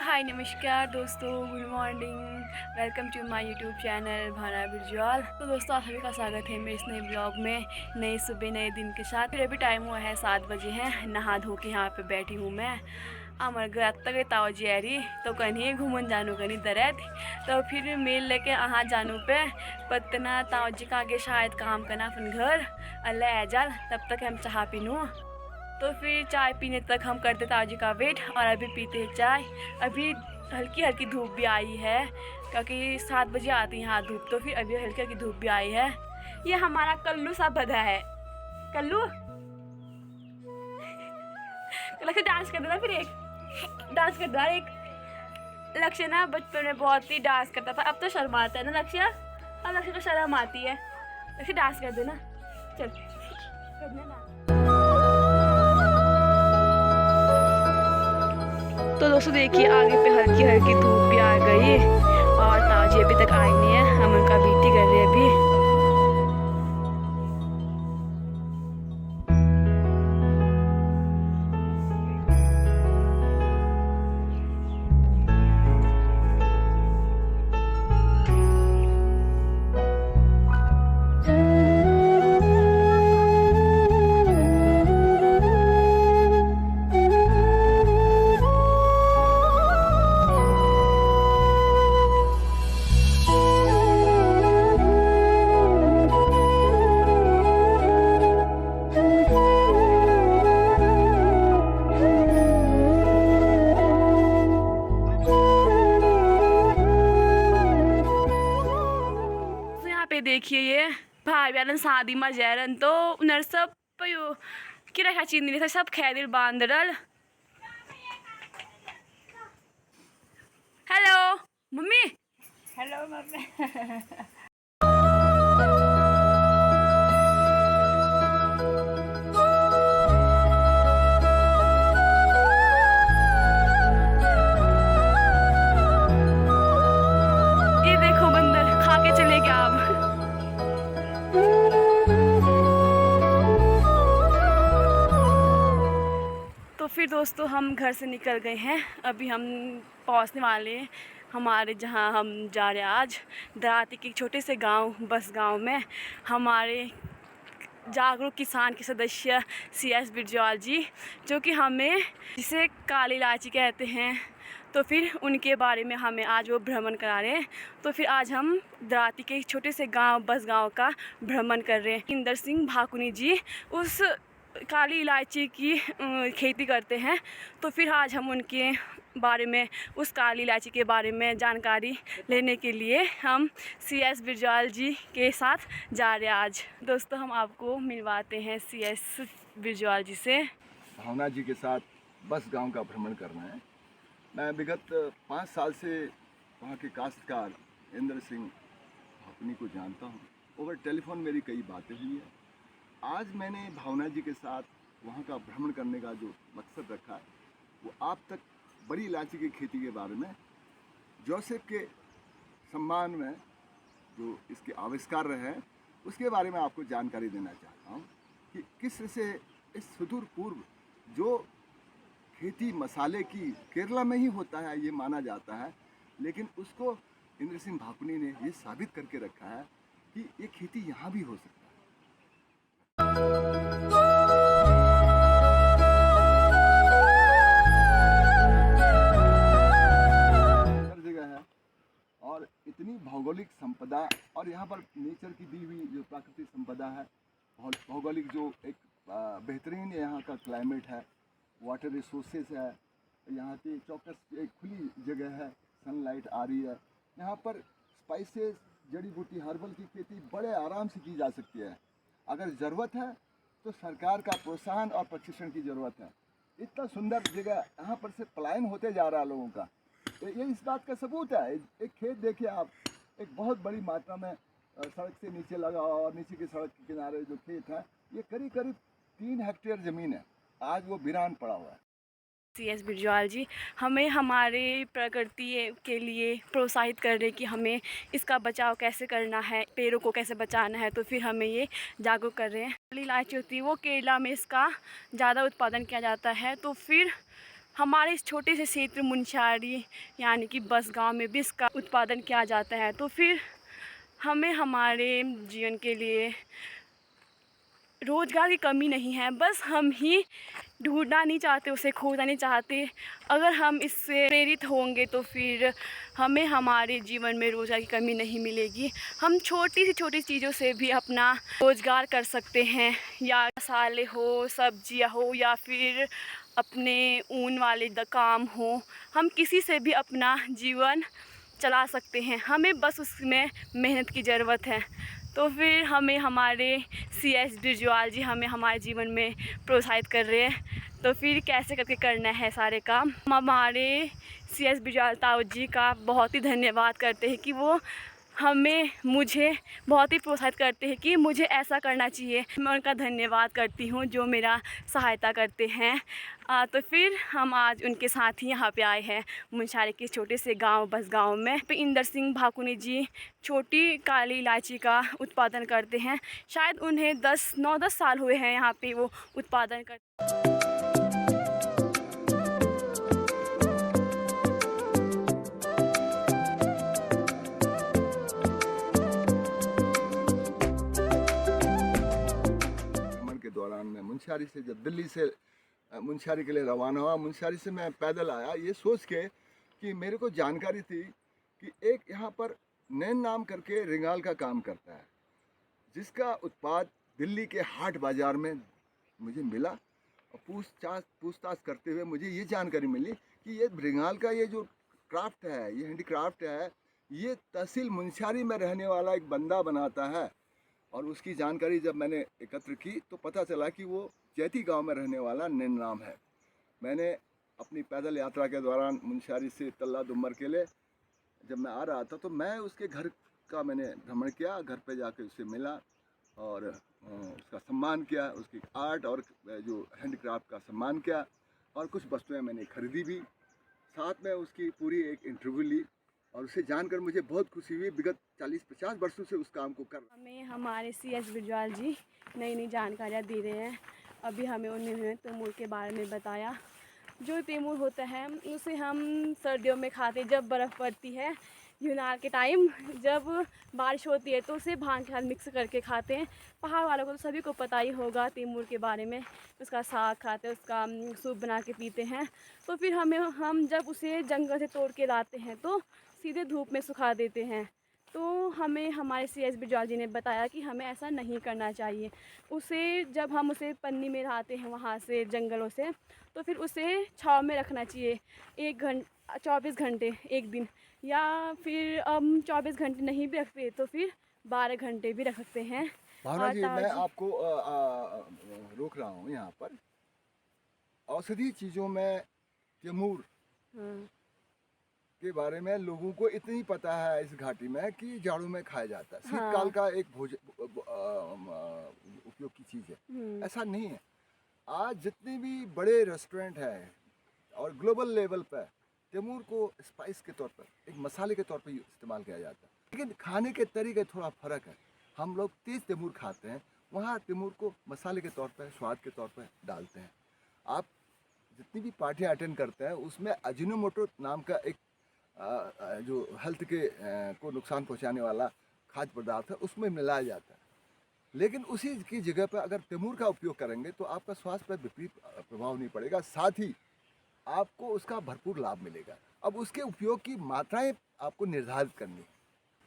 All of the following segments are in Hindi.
हाय नमस्कार दोस्तों, good morning. Welcome to my YouTube channel Bhavna बिरजॉल। तो दोस्तों आप सभी का स्वागत है मेरे इस नए ब्लॉग में, नई सुबह नए दिन के साथ। फिर अभी टाइम हुआ है 7 बजे है। नहा धो के यहाँ पे बैठी हूँ मैं। अमर घर तक ताओ जी आ रही तो कहीं घूमन जानू कहीं दरद तो फिर मेल लेके अहाँ जानू पे पतना ताओ जी का आगे शायद काम करना अपन घर अल्लाह एजाल। तब तक हम चाह पीनू तो फिर चाय पीने तक हम करते ताजी का वेट। और अभी पीते हैं चाय। अभी हल्की हल्की धूप भी आई है क्योंकि 7 बजे आती है यहाँ धूप। तो फिर अभी हल्की हल्की धूप भी आई है। ये हमारा कल्लू सा बधा है। कल्लू लक्ष्य डांस कर देना। फिर एक डांस कर देना। एक लक्ष्य ना बचपन में बहुत ही डांस करता था, अब तो शर्माता है ना लक्ष्य। अब लक्ष्य को शर्म आती है। लक्ष्य डांस कर देना। चल कर देना। तो दोस्तों देखिए आगे पे हल्की हल्की धूप भी आ गई और ताजी अभी तक आई नहीं है। हम उनका वेट कर रहे हैं अभी। देखिए ये भाई बहन शादी में जैरन तो उन्हें सब किरा चीनी सब खैदिल बांधल। Hello mummy. Hello mummy. ये देखो बंदर खा के चले गया अब। तो फिर दोस्तों हम घर से निकल गए हैं। अभी हम पहुंचने वाले हैं हमारे जहां हम जा रहे हैं आज दराती के छोटे से गांव बस गांव में। हमारे जागरूक किसान के सदस्य CS बिरजॉल जी, जो कि हमें जिसे काली इलायची कहते हैं, तो फिर उनके बारे में हमें आज वो भ्रमण करा रहे हैं। तो फिर आज हम दराती के छोटे से गांव बस गांव का भ्रमण कर रहे हैं। इंदर सिंह भाकुनी जी उस काली इलायची की खेती करते हैं। तो फिर आज हम उनके बारे में, उस काली इलायची के बारे में जानकारी लेने के लिए हम CS बिरजॉल जी के साथ जा रहे हैं आज। दोस्तों हम आपको मिलवाते हैं CS बिरजॉल जी से। भावना जी के साथ बस गांव का भ्रमण करना है। मैं विगत 5 साल से वहाँ के काश्तकार इंद्र सिंह भाकुनी को जानता हूँ। ओवर टेलीफोन मेरी कई बातें हुई है। आज मैंने भावना जी के साथ वहाँ का भ्रमण करने का जो मकसद रखा है वो आप तक बड़ी इलायची की खेती के बारे में, जोसेफ के सम्मान में जो इसके आविष्कार रहे हैं उसके बारे में आपको जानकारी देना चाहता हूँ कि किस से इस सुदूर पूर्व जो खेती मसाले की केरला में ही होता है ये माना जाता है, लेकिन उसको इंद्र सिंह भाकुनी ने ये साबित करके रखा है कि ये खेती यहाँ भी हो सकता है। जगह है और इतनी भौगोलिक संपदा और यहाँ पर नेचर की दी हुई जो प्राकृतिक संपदा है, भौगोलिक जो एक बेहतरीन यहाँ का क्लाइमेट है, वाटर रिसोर्सेज है, यहाँ की चौकस एक खुली जगह है, सनलाइट आ रही है। यहाँ पर स्पाइसेस, जड़ी बूटी, हर्बल की खेती बड़े आराम से की जा सकती है। अगर ज़रूरत है तो सरकार का प्रोत्साहन और प्रशिक्षण की ज़रूरत है। इतना सुंदर जगह, यहाँ पर से पलायन होते जा रहा है लोगों का, ये इस बात का सबूत है। एक खेत देखिए आप, एक बहुत बड़ी मात्रा में सड़क से नीचे लगा और नीचे की सड़क के किनारे जो खेत है ये करीब करीब 3 हेक्टेयर ज़मीन है, आज वो वीरान पड़ा हुआ है। CS बिरजॉल जी हमें हमारे प्रकृति के लिए प्रोत्साहित कर रहे कि हमें इसका बचाव कैसे करना है, पेड़ों को कैसे बचाना है। तो फिर हमें ये जागरूक कर रहे हैं। काली इलायची होती है वो केरला में इसका ज़्यादा उत्पादन किया जाता है। तो फिर हमारे इस छोटे से क्षेत्र मुनस्यारी यानी कि बस गांव में भी इसका उत्पादन किया जाता है। तो फिर हमें हमारे जीवन के लिए रोज़गार की कमी नहीं है, बस हम ही ढूंढना नहीं चाहते, उसे खोजना नहीं चाहते। अगर हम इससे प्रेरित होंगे तो फिर हमें हमारे जीवन में रोज़गार की कमी नहीं मिलेगी। हम छोटी सी छोटी चीज़ों से भी अपना रोज़गार कर सकते हैं, या मसाले हो, सब्जियां हो, या फिर अपने ऊन वाले काम हो। हम किसी से भी अपना जीवन चला सकते हैं, हमें बस उसमें मेहनत की ज़रूरत है। तो फिर हमें हमारे CS बिरजूआल जी हमें हमारे जीवन में प्रोत्साहित कर रहे हैं। तो फिर कैसे करके करना है सारे काम। हम हमारे CS बिरजूआल ताऊ जी का बहुत ही धन्यवाद करते हैं कि वो मुझे बहुत ही प्रोत्साहित करते हैं कि मुझे ऐसा करना चाहिए। मैं उनका धन्यवाद करती हूँ जो मेरा सहायता करते हैं। तो फिर हम आज उनके साथ ही यहाँ पे आए हैं मुनस्यारी के छोटे से गांव बस गांव में। पे इंदर सिंह भाकुनी जी छोटी काली इलायची का उत्पादन करते हैं। शायद उन्हें 9-10 साल हुए हैं यहाँ पे वो उत्पादन कर। के दौरान मैं मुनस्यारी से जब दिल्ली से मुनस्यारी के लिए रवाना हुआ, मुनस्यारी से मैं पैदल आया ये सोच के कि मेरे को जानकारी थी कि एक यहाँ पर नैन नाम करके रिंगाल का काम करता है, जिसका उत्पाद दिल्ली के हाट बाज़ार में मुझे मिला। और पूछताछ करते हुए मुझे ये जानकारी मिली कि ये रिंगाल का ये जो क्राफ्ट है, ये हैंडीक्राफ्ट है, ये तहसील मुनस्यारी में रहने वाला एक बंदा बनाता है। और उसकी जानकारी जब मैंने एकत्र की तो पता चला कि वो जैती गांव में रहने वाला नैन नाम है। मैंने अपनी पैदल यात्रा के दौरान मुनस्यारी से तल्ला दुम्बर के लिए जब मैं आ रहा था तो मैं उसके घर का मैंने भ्रमण किया, घर पे जाके उससे मिला और उसका सम्मान किया, उसकी आर्ट और जो हैंडीक्राफ्ट का सम्मान किया और कुछ वस्तुएं मैंने खरीदी भी। साथ में उसकी पूरी एक इंटरव्यू ली और उसे जानकर मुझे बहुत खुशी हुई। विगत 40-50 वर्षों से उस काम को कर हमें हमारे CS बिरजूआल जी नई नई जानकारियाँ दे रहे हैं। अभी हमें उन्होंने तैमूर के बारे में बताया। जो तैमूर होता है उसे हम सर्दियों में खाते, जब बर्फ़ पड़ती है यूनार के टाइम, जब बारिश होती है तो उसे भांग के साथ मिक्स करके खाते हैं। पहाड़ वालों को तो सभी को पता ही होगा तैमूर के बारे में। उसका साग खाते हैं, उसका सूप बना के पीते हैं। तो फिर हम जब उसे जंगल से तोड़ के लाते हैं तो सीधे धूप में सुखा देते हैं। तो हमें हमारे CS बिरजूआल जी ने बताया कि हमें ऐसा नहीं करना चाहिए। जब हम उसे पन्नी में लाते हैं वहाँ से जंगलों से, तो फिर उसे छाँव में रखना चाहिए 24 घंटे एक दिन, या फिर 24 घंटे नहीं भी रखते तो फिर 12 घंटे भी रख सकते हैं। भावना जी, मैं आपको रोक रहा हूँ यहाँ पर। औषधि चीज़ों में तैमूर के बारे में लोगों को इतनी पता है इस घाटी में कि जाड़ों में खाया जाता है, शीतकाल का एक उपयोग की चीज़ है। ऐसा नहीं है। आज जितने भी बड़े रेस्टोरेंट हैं और ग्लोबल लेवल पर तैमूर को स्पाइस के तौर पर, एक मसाले के तौर पर इस्तेमाल किया जाता है, लेकिन खाने के तरीके थोड़ा फ़र्क है। हम लोग तेज़ तैमूर खाते हैं, वहाँ तैमूर को मसाले के तौर पर, स्वाद के तौर पर डालते हैं। आप जितनी भी पार्टियाँ अटेंड करते हैं उसमें अजीनोमोटो नाम का एक जो हेल्थ के को नुकसान पहुंचाने वाला खाद्य पदार्थ है उसमें मिलाया जाता है। लेकिन उसी की जगह पर अगर तैमूर का उपयोग करेंगे तो आपका स्वास्थ्य पर विपरीत प्रभाव नहीं पड़ेगा, साथ ही आपको उसका भरपूर लाभ मिलेगा। अब उसके उपयोग की मात्राएं आपको निर्धारित करनी है।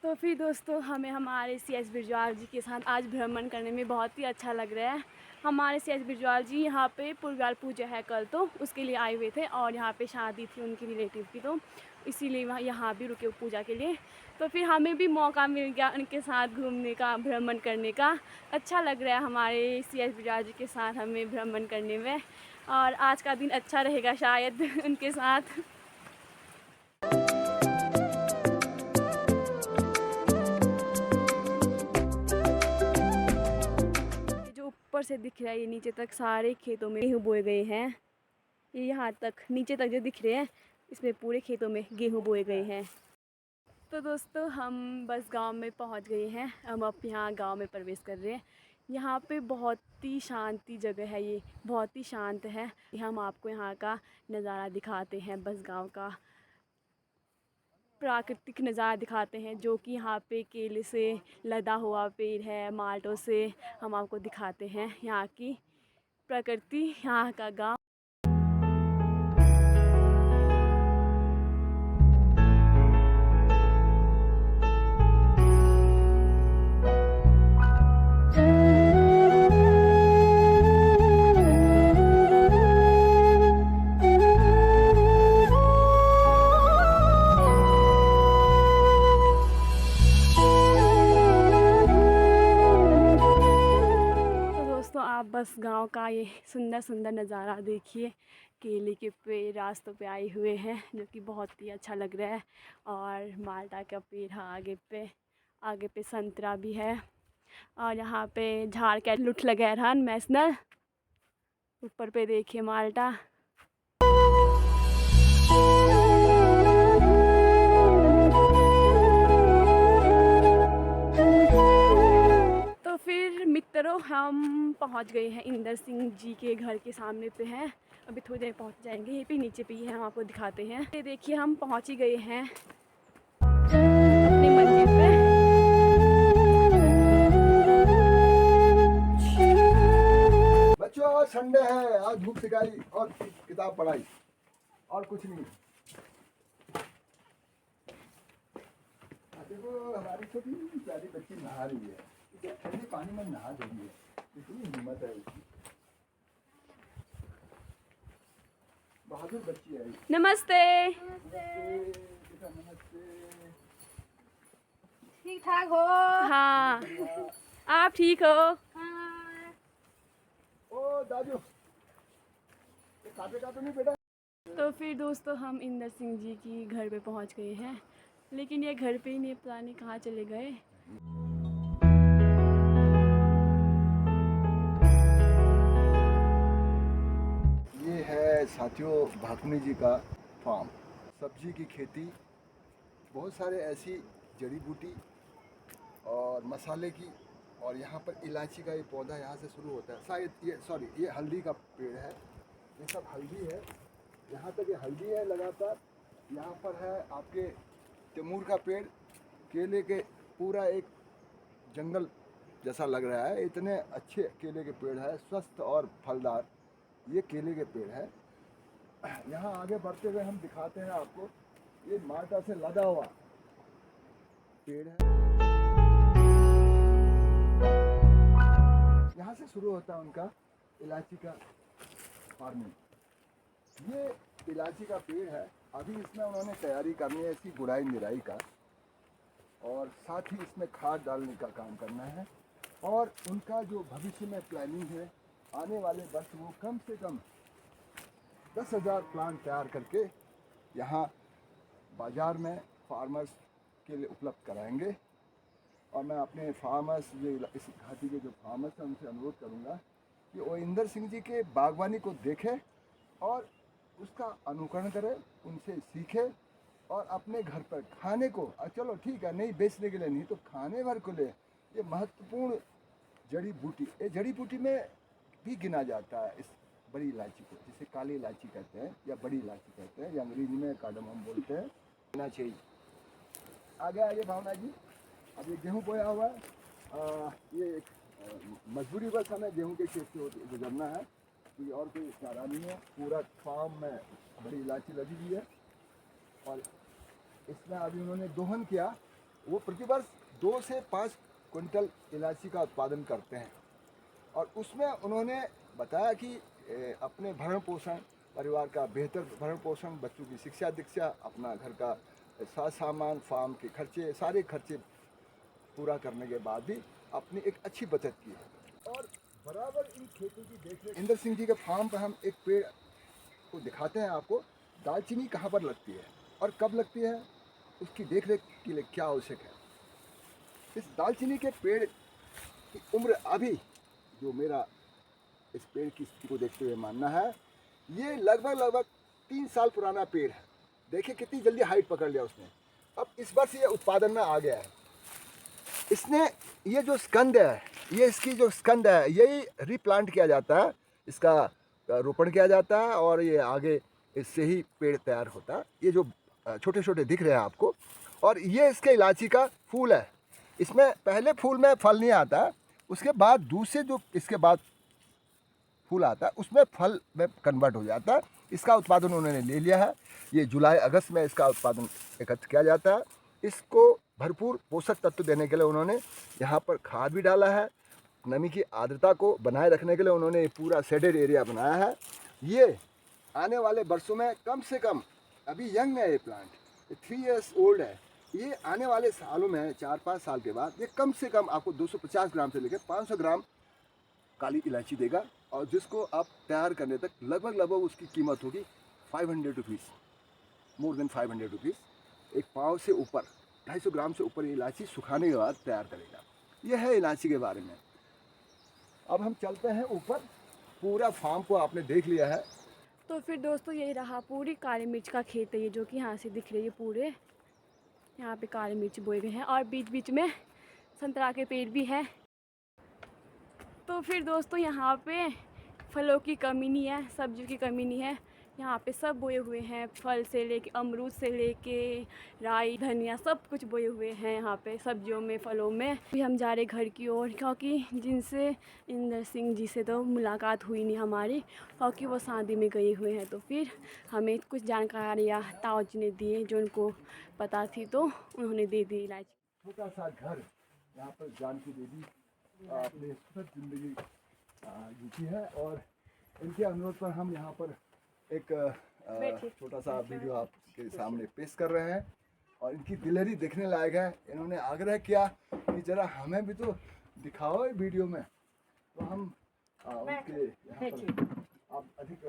तो फिर दोस्तों हमें हमारे CS बिरजूआल जी के साथ आज भ्रमण करने में बहुत ही अच्छा लग रहा है। हमारे CS बिरजूआल जी यहाँ पे पुरगाल पूजा है कल, तो उसके लिए आए हुए थे और यहाँ पे शादी थी उनकी रिलेटिव की, तो इसीलिए वहाँ यहाँ भी रुके पूजा के लिए। तो फिर हमें भी मौका मिल गया उनके साथ घूमने का, भ्रमण करने का। अच्छा लग रहा है हमारे CS बिरजूआल जी के साथ हमें भ्रमण करने में, और आज का दिन अच्छा रहेगा शायद उनके साथ। ऊपर से दिख रहा है ये नीचे तक सारे खेतों में गेहूँ बोए गए हैं। ये यहाँ तक नीचे तक जो दिख रहे हैं इसमें पूरे खेतों में गेहूँ बोए गए हैं। तो दोस्तों हम बस गांव में पहुंच गए हैं। हम अब यहाँ गांव में प्रवेश कर रहे हैं। यहाँ पे बहुत ही शांति जगह है, ये बहुत ही शांत है। हम आपको यहाँ का नज़ारा दिखाते हैं, बस गांव का प्राकृतिक नज़ारा दिखाते हैं, जो कि यहाँ पे केले से लदा हुआ पेड़ है, माल्टों से। हम आपको दिखाते हैं यहाँ की प्रकृति, यहाँ का गांव। आप बस गांव का ये सुंदर सुंदर नज़ारा देखिए। केले के पेड़ रास्तों पे आए हुए हैं, जो कि बहुत ही अच्छा लग रहा है। और माल्टा का पेड़ है आगे पे संतरा भी है। और यहाँ पे झाड़ के लुट लगे रहन मैसनर, ऊपर पे देखिए माल्टा। तो फिर मित्रों, हम पहुंच गए हैं इंदर सिंह जी के घर के सामने पे हैं। अभी थोड़ी देर पहुंच जाएंगे, यहीं पे नीचे पे ही है, हम आपको दिखाते हैं। ये देखिए, हम पहुंच ही गए हैं अपनी मंजिल पे। बच्चों आज संडे है, आज बुक सिखाई और किताब पढ़ाई और कुछ नहीं। देखो हमारी छोटी प्यारी बच्ची नहा रही है, ठंडे पानी में नहा रही है, इतनी हिम्मत है उसकी। बहादुर बच्ची है। नमस्ते। नमस्ते। ठीक ठाक हो? हाँ, आप ठीक हो? हाँ। ओ दादू, काटे काटे नहीं बेटा। तो फिर दोस्तों, हम इंदर सिंह जी की घर पे पहुंच गए हैं, लेकिन ये घर पे ही नहीं, पता नहीं कहाँ चले गए। ये है साथियों भाकनी जी का फार्म, सब्जी की खेती, बहुत सारे ऐसी जड़ी बूटी और मसाले की। और यहाँ पर इलायची का ये पौधा यहाँ से शुरू होता है, शायद ये हल्दी का पेड़ है, ये सब हल्दी है। यहाँ तक ये हल्दी है लगातार। यहाँ पर है आपके तैमूर का पेड़, केले के पूरा एक जंगल जैसा लग रहा है, इतने अच्छे केले के पेड़ है, स्वस्थ और फलदार ये केले के पेड़ है। यहाँ आगे बढ़ते हुए हम दिखाते हैं आपको, ये माल्टा से लदा हुआ पेड़ है। यहाँ से शुरू होता है उनका इलायची का फार्मिंग। ये इलायची का पेड़ है, अभी इसमें उन्होंने तैयारी करनी है इसकी गुड़ाई निराई का, और साथ ही इसमें खाद डालने का काम करना है। और उनका जो भविष्य में प्लानिंग है, आने वाले वर्ष वो कम से कम 10,000 प्लांट तैयार करके यहाँ बाज़ार में फार्मर्स के लिए उपलब्ध कराएंगे। और मैं अपने फार्मर्स, जो इस घाटी के जो फार्मर्स हैं, उनसे अनुरोध करूँगा कि वो इंदर सिंह जी के बागवानी को देखें और उसका अनुकरण करें, उनसे सीखें और अपने घर पर खाने को, चलो ठीक है नहीं बेचने के लिए नहीं तो खाने भर को ले। ये महत्वपूर्ण जड़ी बूटी, ये जड़ी बूटी में भी गिना जाता है इस बड़ी इलायची को, जिसे काली इलायची कहते हैं या बड़ी इलायची कहते हैं, या अंग्रेजी में कार्डमम बोलते हैं। लेना चाहिए। आगे भावना जी, अब ये गेहूँ बोया हुआ है, ये मजबूरी बस हमें गेहूँ के खेत से गुजरना है, क्योंकि और कोई चारा नहीं है। पूरा फार्म में बड़ी इलायची लगी हुई है और इसमें अभी उन्होंने दोहन किया। वो प्रतिवर्ष 2 से 5 क्विंटल इलायची का उत्पादन करते हैं और उसमें उन्होंने बताया कि अपने भरण पोषण, परिवार का बेहतर भरण पोषण, बच्चों की शिक्षा दीक्षा, अपना घर का साथ सामान, फार्म के खर्चे, सारे खर्चे पूरा करने के बाद भी अपनी एक अच्छी बचत की है। और बराबर इन खेतों की देखरेख, इंदर सिंह जी के फार्म पर हम एक पेड़ को दिखाते हैं आपको। दालचीनी कहाँ पर लगती है और कब लगती है, उसकी देखरेख के लिए क्या आवश्यक है। इस दालचीनी के पेड़ की उम्र अभी, जो मेरा इस पेड़ की स्थिति को देखते हुए मानना है, ये लगभग 3 साल पुराना पेड़ है। देखिए कितनी जल्दी हाइट पकड़ लिया उसने। अब इस वर्ष ये उत्पादन में आ गया है। इसने ये जो स्कंद है ये इसकी जो स्कंद है यही रीप्लांट किया जाता है, इसका रोपण किया जाता है और ये आगे इससे ही पेड़ तैयार होता है। ये जो छोटे छोटे दिख रहे हैं आपको, और ये इसके इलायची का फूल है। इसमें पहले फूल में फल नहीं आता, उसके बाद दूसरे जो इसके बाद फूल आता है उसमें फल में कन्वर्ट हो जाता है। इसका उत्पादन उन्होंने ले लिया है। ये जुलाई अगस्त में इसका उत्पादन एकत्र किया जाता है। इसको भरपूर पोषक तत्व देने के लिए उन्होंने यहाँ पर खाद भी डाला है। नमी की आर्द्रता को बनाए रखने के लिए उन्होंने पूरा शेडेड एरिया बनाया है। ये आने वाले वर्षों में कम से कम, अभी यंग है ये प्लांट, 3 इयर्स ओल्ड है, ये आने वाले सालों में 4-5 साल के बाद ये कम से कम आपको 250 ग्राम से लेकर 500 ग्राम काली इलायची देगा, और जिसको आप तैयार करने तक लगभग उसकी कीमत होगी 500 रुपीज़, मोर देन 500 रुपीज़। एक पाव से ऊपर, 250 ग्राम से ऊपर ये इलायची सुखाने के बाद तैयार करेगा। यह है इलायची के बारे में। अब हम चलते हैं ऊपर। पूरा फार्म को आपने देख लिया है। तो फिर दोस्तों यही रहा, पूरी काली मिर्च का खेत है ये, जो कि यहाँ से दिख रही है। पूरे यहाँ पे काली मिर्च बोए गए हैं और बीच बीच में संतरा के पेड़ भी हैं। तो फिर दोस्तों यहाँ पे फलों की कमी नहीं है, सब्जियों की कमी नहीं है। यहाँ पे सब बोए हुए हैं, फल से लेके अमरूद से लेके राई धनिया सब कुछ बोए हुए हैं यहाँ पे सब्जियों में, फलों में। अभी हम जा रहे घर की ओर, क्योंकि जिनसे इंदर सिंह जी से तो मुलाकात हुई नहीं हमारी, क्योंकि वो शादी में गए हुए हैं। तो फिर हमें कुछ जानकारियाँ ताऊ जी ने दिए, जो उनको पता थी तो उन्होंने दे दी इलायची। छोटा सा घर यहाँ पर जानकी देवी अपने सुखद जिंदगी जीती है, और इनके अनुरोध पर हम यहाँ पर एक छोटा सा वीडियो आपके सामने पेश कर रहे हैं। और इनकी दिलेरी देखने लायक है। इन्होंने आग्रह किया कि जरा हमें भी तो दिखाओ वीडियो में, तो हम उनके यहाँ पर, आप अधिक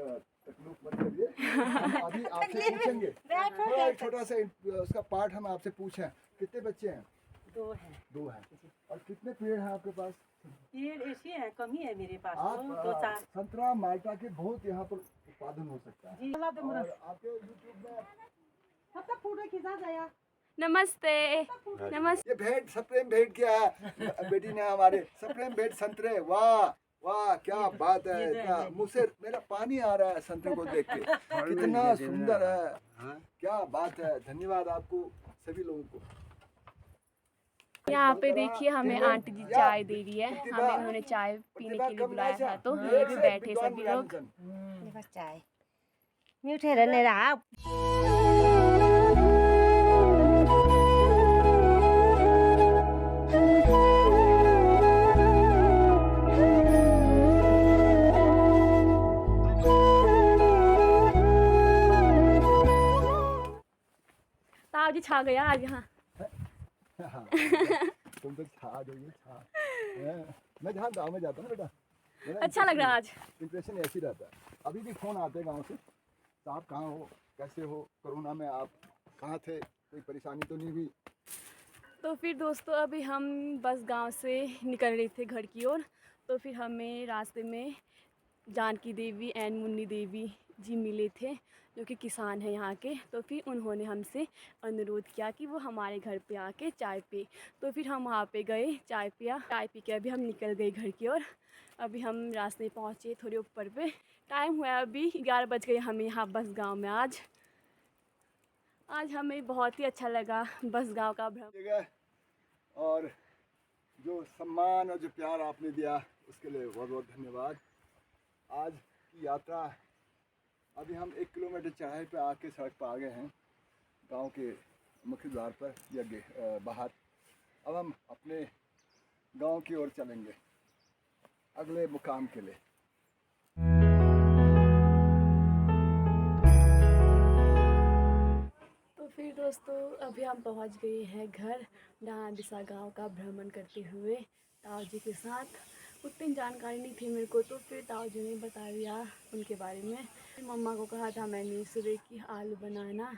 तकलीफ मत करिए, हम अभी आपसे पूछेंगे थोड़ा एक छोटा सा उसका पार्ट हम आपसे पूछें। कितने बच्चे हैं? 2 है। 2 हैं। और कितने पेड़ हैं आपके पास? पेड़ ऐसे है, कमी है मेरे पास। आप 2-4 संतरा माल्टा के बहुत यहाँ पर उत्पादन हो सकता है। जी। और आपके यूट्यूब में मतलब फोटो खींचा जाया। नमस्ते। नमस्ते। ये भेंट सप्रेम भेंट किया है बेटी ने हमारे, सप्रेम भेंट संतरे। वाह वाह, क्या बात है, क्या मुँह से मेरा पानी आ रहा है संतरे को देख के, कितना सुंदर है, क्या बात है। धन्यवाद आपको सभी लोगों को। यहाँ पे देखिए हमें आंटी जी चाय दे रही है, हमें उन्होंने चाय पीने के लिए बुलाया था, तो ये भी बैठे सभी लोग। बस चाय मीठे रहने रहा। ताऊ जी छा गया आज यहाँ। तुम तो छा गई, छा। मैं जहाँ गाँव में जाता हूँ ना बेटा, अच्छा लग रहा है आज। इम्प्रेशन ऐसी रहता है। अभी भी फ़ोन आते हैं गाँव से, साहब कहाँ हो, कैसे हो, कोरोना में आप कहाँ थे, कोई परेशानी तो नहीं हुई? तो फिर दोस्तों अभी हम बस गांव से निकल रहे थे घर की ओर। तो फिर हमें रास्ते में जानकी देवी एंड मुन्नी देवी जी मिले थे, जो कि किसान हैं यहाँ के। तो फिर उन्होंने हमसे अनुरोध किया कि वो हमारे घर पे आके चाय पे। तो फिर हम वहाँ पे गए, चाय पिया, चाय पी के अभी हम निकल गए घर की ओर। अभी हम रास्ते में पहुँचे थोड़े ऊपर पे, टाइम हुआ अभी 11 बज गए हमें यहाँ बस गाँव में। आज हमें बहुत ही अच्छा लगा बस गाँव का भ्रमण। और जो सम्मान और जो प्यार आपने दिया उसके लिए बहुत बहुत धन्यवाद। आज की यात्रा, अभी हम 1 किलोमीटर चढ़ाई पे आके सड़क पर आ गए हैं, गांव के मुख्य द्वार पर या बाहर। अब हम अपने गांव की ओर चलेंगे अगले मुकाम के लिए। तो फिर दोस्तों अभी हम पहुंच गए हैं घर, डांडिसा गांव का भ्रमण करते हुए ताऊ जी के साथ। उतनी जानकारी नहीं थी मेरे को, तो फिर ताऊ जी ने बता दिया उनके बारे में। मम्मा को कहा था मैंने सुबह कि आलू बनाना।